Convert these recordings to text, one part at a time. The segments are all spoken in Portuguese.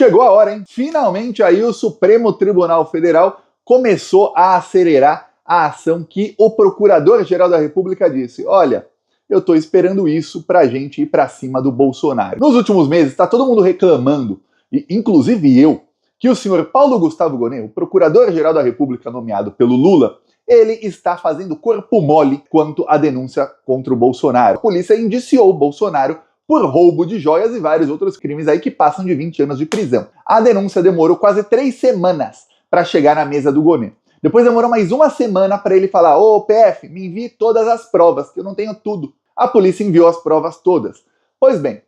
chegou a hora, hein? Finalmente aí o Supremo Tribunal Federal começou a acelerar a ação que o Procurador-Geral da República disse. Olha, eu tô esperando isso pra gente ir pra cima do Bolsonaro. Nos últimos meses, tá todo mundo reclamando, e inclusive eu, que o senhor Paulo Gustavo Gonet, o Procurador-Geral da República nomeado pelo Lula, ele está fazendo corpo mole quanto à denúncia contra o Bolsonaro. A polícia indiciou o Bolsonaro por roubo de joias e vários outros crimes aí que passam de 20 anos de prisão. A denúncia demorou quase 3 semanas para chegar na mesa do Gonet. Depois demorou mais 1 semana para ele falar: ô PF, me envie todas as provas, que eu não tenho tudo. A polícia enviou as provas todas. Pois bem,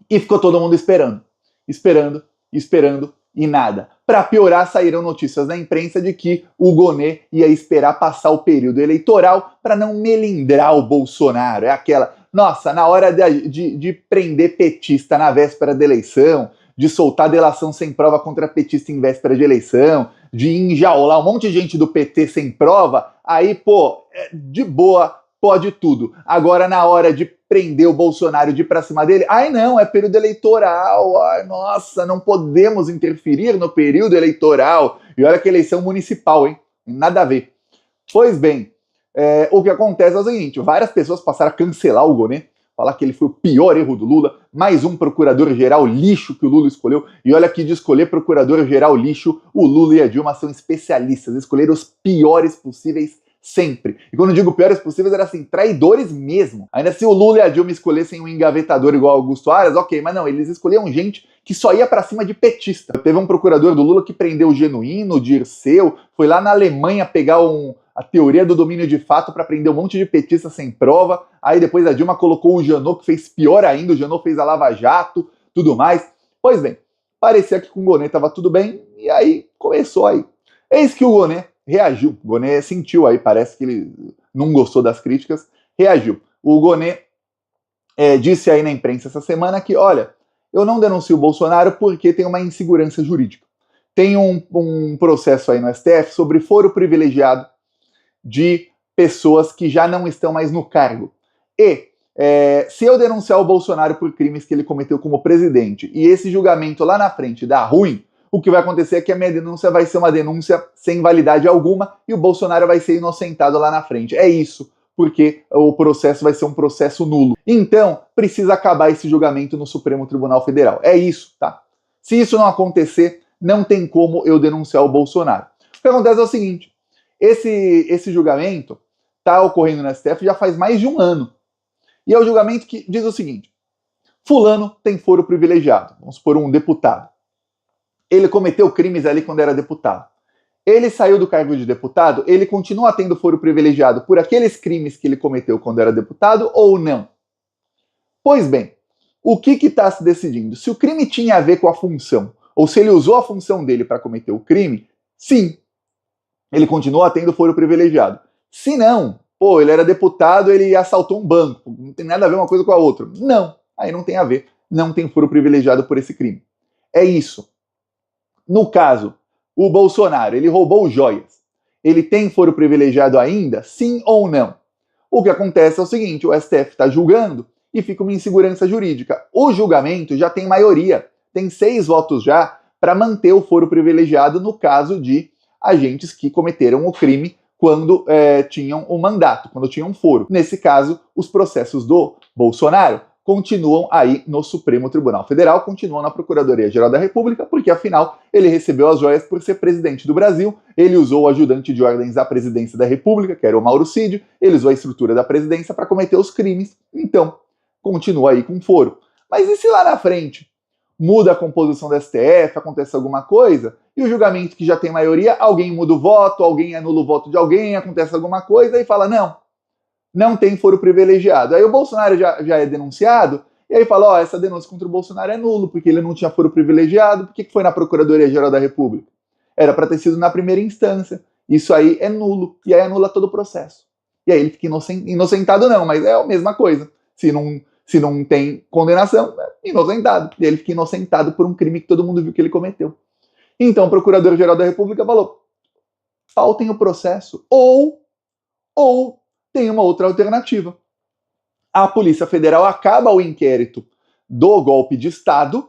e ficou todo mundo esperando. Esperando e nada. Para piorar, saíram notícias na imprensa de que o Gonet ia esperar passar o período eleitoral para não melindrar o Bolsonaro. É aquela, nossa, na hora de prender petista na véspera da eleição, de soltar delação sem prova contra petista em véspera de eleição, de enjaular um monte de gente do PT sem prova, aí, pô, de boa, pode tudo. Agora, na hora de prender o Bolsonaro, de ir pra cima dele, ai não, é período eleitoral, ai nossa, não podemos interferir no período eleitoral. E olha que eleição municipal, hein? Nada a ver. Pois bem, o que acontece é o seguinte, várias pessoas passaram a cancelar o Gonet, falar que ele foi o pior erro do Lula, mais um procurador-geral lixo que o Lula escolheu, e olha que de escolher procurador-geral lixo, o Lula e a Dilma são especialistas, escolheram os piores possíveis sempre. E quando eu digo piores possíveis, era assim, traidores mesmo. Ainda se o Lula e a Dilma escolhessem um engavetador igual Augusto Aras, ok, mas não, eles escolhiam gente que só ia pra cima de petista. Teve um procurador do Lula que prendeu o Genuíno, o Dirceu, foi lá na Alemanha pegar a teoria do domínio de fato para prender um monte de petista sem prova. Aí depois a Dilma colocou o Janot, que fez pior ainda, o Janot fez a Lava Jato, tudo mais. Pois bem, parecia que com o Gonet tava tudo bem, e aí começou aí. Eis que o Gonet reagiu. O Gonet sentiu aí, parece que ele não gostou das críticas, reagiu. O Gonet disse aí na imprensa essa semana que, olha, eu não denuncio o Bolsonaro porque tem uma insegurança jurídica. Tem um processo aí no STF sobre foro privilegiado de pessoas que já não estão mais no cargo. E se eu denunciar o Bolsonaro por crimes que ele cometeu como presidente e esse julgamento lá na frente dá ruim, o que vai acontecer é que a minha denúncia vai ser uma denúncia sem validade alguma e o Bolsonaro vai ser inocentado lá na frente. É isso, porque o processo vai ser um processo nulo. Então, precisa acabar esse julgamento no Supremo Tribunal Federal. É isso, tá? Se isso não acontecer, não tem como eu denunciar o Bolsonaro. O que acontece é o seguinte, esse julgamento está ocorrendo no STF já faz mais de 1 ano. E é o julgamento que diz o seguinte, fulano tem foro privilegiado, vamos supor um deputado. Ele cometeu crimes ali quando era deputado. Ele saiu do cargo de deputado, ele continua tendo foro privilegiado por aqueles crimes que ele cometeu quando era deputado ou não? Pois bem, o que está se decidindo? Se o crime tinha a ver com a função, ou se ele usou a função dele para cometer o crime, sim, ele continua tendo foro privilegiado. Se não, pô, ele era deputado, ele assaltou um banco, não tem nada a ver uma coisa com a outra. Não, aí não tem a ver, não tem foro privilegiado por esse crime. É isso. No caso, o Bolsonaro, ele roubou joias. Ele tem foro privilegiado ainda? Sim ou não? O que acontece é o seguinte, o STF está julgando e fica uma insegurança jurídica. O julgamento já tem maioria, tem 6 votos já para manter o foro privilegiado no caso de agentes que cometeram o crime quando tinham um mandato, quando tinham um foro. Nesse caso, os processos do Bolsonaro continuam aí no Supremo Tribunal Federal, continuam na Procuradoria-Geral da República, porque afinal ele recebeu as joias por ser presidente do Brasil, ele usou o ajudante de ordens da presidência da República, que era o Mauro Cid, ele usou a estrutura da presidência para cometer os crimes, então continua aí com foro. Mas e se lá na frente muda a composição da STF, acontece alguma coisa, e o julgamento que já tem maioria, alguém muda o voto, alguém anula o voto de alguém, acontece alguma coisa e fala, não tem foro privilegiado. Aí o Bolsonaro já é denunciado, e aí fala, ó, essa denúncia contra o Bolsonaro é nulo, porque ele não tinha foro privilegiado, por que foi na Procuradoria-Geral da República? Era para ter sido na primeira instância. Isso aí é nulo, e aí anula todo o processo. E aí ele fica inocentado não, mas é a mesma coisa. Se não tem condenação, é inocentado. E aí ele fica inocentado por um crime que todo mundo viu que ele cometeu. Então o Procurador-Geral da República falou, faltem o processo, ou tem uma outra alternativa. A Polícia Federal acaba o inquérito do golpe de Estado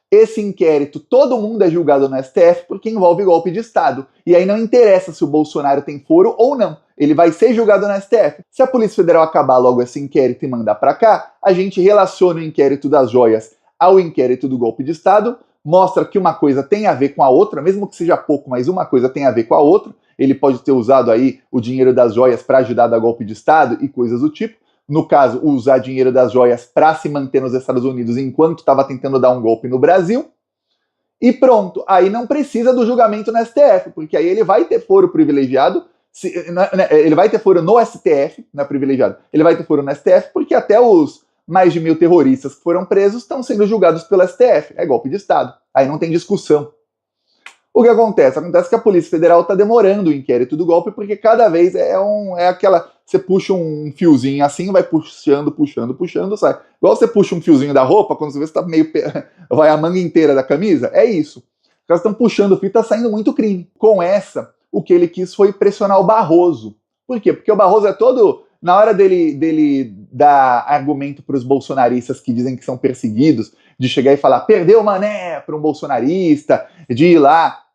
Esse inquérito, todo mundo é julgado no STF porque envolve golpe de Estado. E aí não interessa se o Bolsonaro tem foro ou não. Ele vai ser julgado no STF. Se a Polícia Federal acabar logo esse inquérito e mandar para cá, a gente relaciona o inquérito das joias ao inquérito do golpe de Estado, mostra que uma coisa tem a ver com a outra, mesmo que seja pouco, mas uma coisa tem a ver com a outra. Ele pode ter usado aí o dinheiro das joias para ajudar a dar golpe de Estado e coisas do tipo. No caso, usar dinheiro das joias para se manter nos Estados Unidos enquanto estava tentando dar um golpe no Brasil. E pronto, aí não precisa do julgamento no STF, porque aí ele vai ter foro privilegiado, ele vai ter foro no STF, não é privilegiado, ele vai ter foro no STF, porque até os mais de 1.000 terroristas que foram presos estão sendo julgados pelo STF, é golpe de Estado, aí não tem discussão. O que acontece? Acontece que a Polícia Federal está demorando o inquérito do golpe, porque cada vez é aquela... Você puxa um fiozinho assim, vai puxando, sai. Igual você puxa um fiozinho da roupa, quando você vê que tá meio... vai a manga inteira da camisa, é isso. Os caras estão puxando o fio, tá saindo muito crime. Com essa, o que ele quis foi pressionar o Barroso. Por quê? Porque o Barroso é todo... Na hora dele dar argumento para os bolsonaristas que dizem que são perseguidos, de chegar e falar, perdeu o mané para um bolsonarista, de ir lá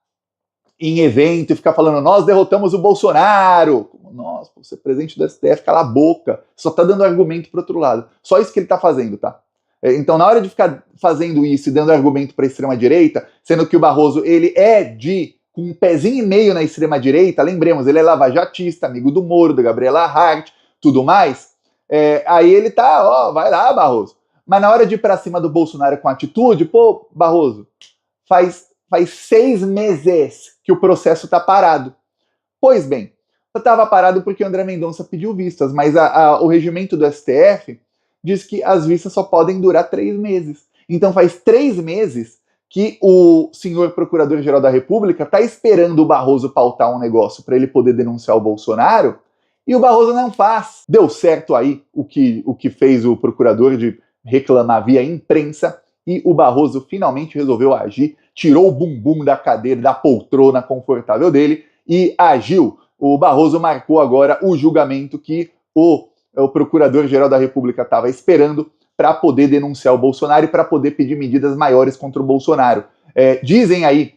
em evento e ficar falando, nós derrotamos o Bolsonaro. Nossa, você é presidente do STF, cala a boca. Só tá dando argumento pro outro lado. Só isso que ele tá fazendo, tá? Então, na hora de ficar fazendo isso e dando argumento pra extrema-direita, sendo que o Barroso, ele é com um pezinho e meio na extrema-direita, lembremos, ele é lavajatista, amigo do Moro, da Gabriela Hart, tudo mais, aí ele tá, ó, vai lá, Barroso. Mas na hora de ir pra cima do Bolsonaro com atitude, pô, Barroso, faz 6 meses que o processo está parado. Pois bem, estava parado porque o André Mendonça pediu vistas, mas o regimento do STF diz que as vistas só podem durar 3 meses. Então faz 3 meses que o senhor Procurador-Geral da República está esperando o Barroso pautar um negócio para ele poder denunciar o Bolsonaro, e o Barroso não faz. Deu certo aí o que fez o procurador de reclamar via imprensa, e o Barroso finalmente resolveu agir, tirou o bumbum da cadeira, da poltrona confortável dele e agiu. O Barroso marcou agora o julgamento que o Procurador-Geral da República estava esperando para poder denunciar o Bolsonaro e para poder pedir medidas maiores contra o Bolsonaro. Dizem aí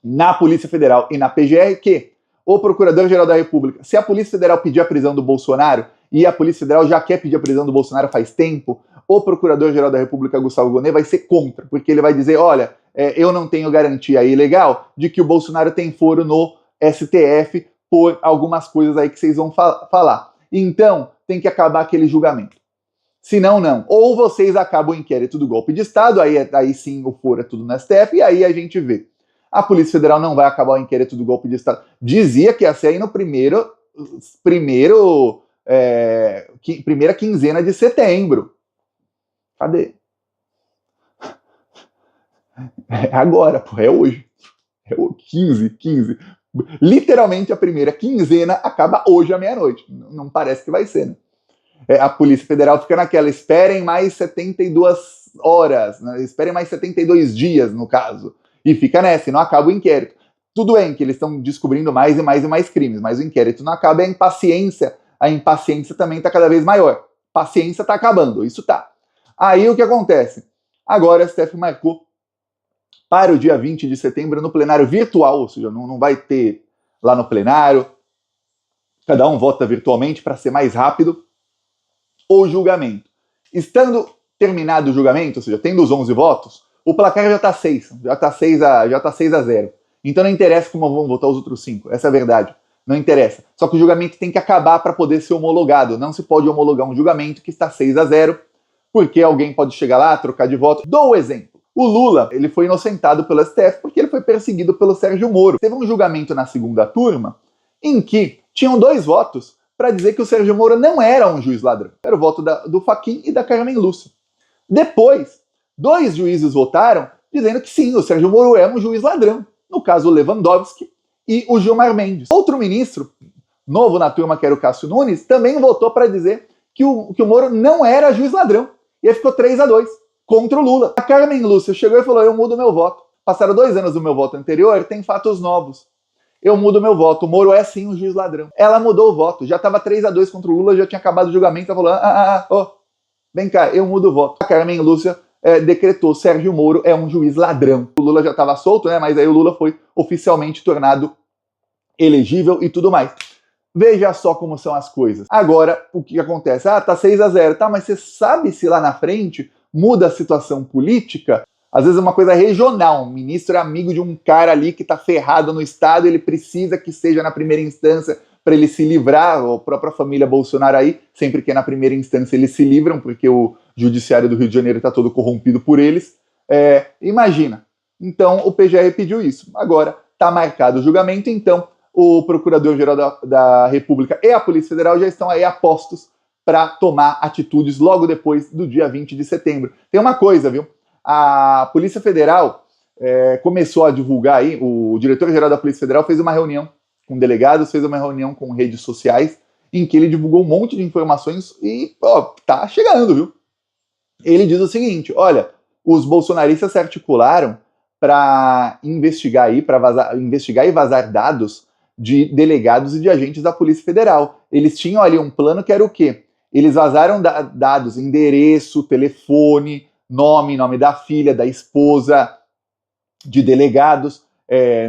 na Polícia Federal e na PGR que o Procurador-Geral da República, se a Polícia Federal pedir a prisão do Bolsonaro, e a Polícia Federal já quer pedir a prisão do Bolsonaro faz tempo, o Procurador-Geral da República, Gustavo Gonê, vai ser contra, porque ele vai dizer, olha, eu não tenho garantia aí legal de que o Bolsonaro tem foro no STF por algumas coisas aí que vocês vão falar. Então, tem que acabar aquele julgamento. Senão, não. Ou vocês acabam o inquérito do golpe de Estado, aí sim o foro é tudo no STF, e aí a gente vê. A Polícia Federal não vai acabar o inquérito do golpe de Estado. Dizia que ia ser aí no primeira quinzena de setembro. Cadê? É agora, pô, é hoje. É 15. Literalmente a primeira quinzena acaba hoje à meia-noite. Não parece que vai ser, né? A Polícia Federal fica naquela, esperem mais 72 horas, né? Esperem mais 72 dias, no caso. E fica nessa, e não acaba o inquérito. Tudo bem que eles estão descobrindo mais e mais crimes, mas o inquérito não acaba, a impaciência também está cada vez maior. Paciência está acabando, isso tá. Aí o que acontece? Agora o STF marcou para o dia 20 de setembro no plenário virtual, ou seja, não vai ter lá no plenário, cada um vota virtualmente para ser mais rápido, o julgamento. Estando terminado o julgamento, ou seja, tendo os 11 votos, o placar já está 6 a 0. Então não interessa como vão votar os outros 5, essa é a verdade. Não interessa. Só que o julgamento tem que acabar para poder ser homologado. Não se pode homologar um julgamento que está 6 a 0, porque alguém pode chegar lá, trocar de voto. Dou o exemplo. O Lula, ele foi inocentado pelo STF porque ele foi perseguido pelo Sérgio Moro. Teve um julgamento na segunda turma em que tinham 2 votos para dizer que o Sérgio Moro não era um juiz ladrão. Era o voto do Fachin e da Carmen Lúcia. Depois, 2 juízes votaram dizendo que sim, o Sérgio Moro é um juiz ladrão. No caso, o Lewandowski e o Gilmar Mendes. Outro ministro, novo na turma, que era o Cássio Nunes, também votou para dizer que o Moro não era juiz ladrão. E aí ficou 3 a 2 contra o Lula. A Carmen Lúcia chegou e falou, eu mudo meu voto. Passaram 2 anos do meu voto anterior, tem fatos novos. Eu mudo meu voto, o Moro é sim um juiz ladrão. Ela mudou o voto, já estava 3 a 2 contra o Lula, já tinha acabado o julgamento, ela falou, vem cá, eu mudo o voto. A Carmen Lúcia decretou Sérgio Moro é um juiz ladrão. O Lula já estava solto, né? Mas aí o Lula foi oficialmente tornado elegível e tudo mais. Veja só como são as coisas. Agora, o que acontece? Ah, tá 6-0, tá, mas você sabe se lá na frente muda a situação política? Às vezes é uma coisa regional, um ministro é amigo de um cara ali que tá ferrado no estado, ele precisa que seja na primeira instância para ele se livrar, a própria família Bolsonaro aí, sempre que é na primeira instância eles se livram, porque o judiciário do Rio de Janeiro está todo corrompido por eles. Imagina. Então o PGR pediu isso. Agora tá marcado o julgamento, então o Procurador-Geral da República e a Polícia Federal já estão aí a postos para tomar atitudes logo depois do dia 20 de setembro. Tem uma coisa, viu? A Polícia Federal começou a divulgar aí, o diretor-geral da Polícia Federal fez uma reunião com delegados, fez uma reunião com redes sociais, em que ele divulgou um monte de informações e, tá chegando, viu? Ele diz o seguinte, olha, os bolsonaristas se articularam para investigar e vazar dados de delegados e de agentes da Polícia Federal. Eles tinham ali um plano que era o quê? Eles vazaram dados, endereço, telefone, nome da filha, da esposa, de delegados,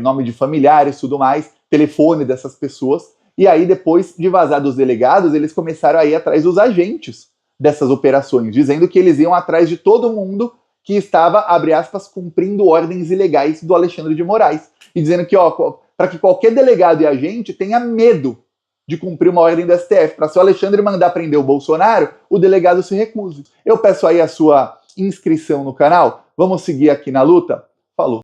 nome de familiares, tudo mais, telefone dessas pessoas. E aí, depois de vazar dos delegados, eles começaram a ir atrás dos agentes dessas operações, dizendo que eles iam atrás de todo mundo que estava, abre aspas, cumprindo ordens ilegais do Alexandre de Moraes. E dizendo que, para que qualquer delegado e agente tenha medo de cumprir uma ordem do STF. Para se o Alexandre mandar prender o Bolsonaro, o delegado se recuse. Eu peço aí a sua inscrição no canal. Vamos seguir aqui na luta? Falou!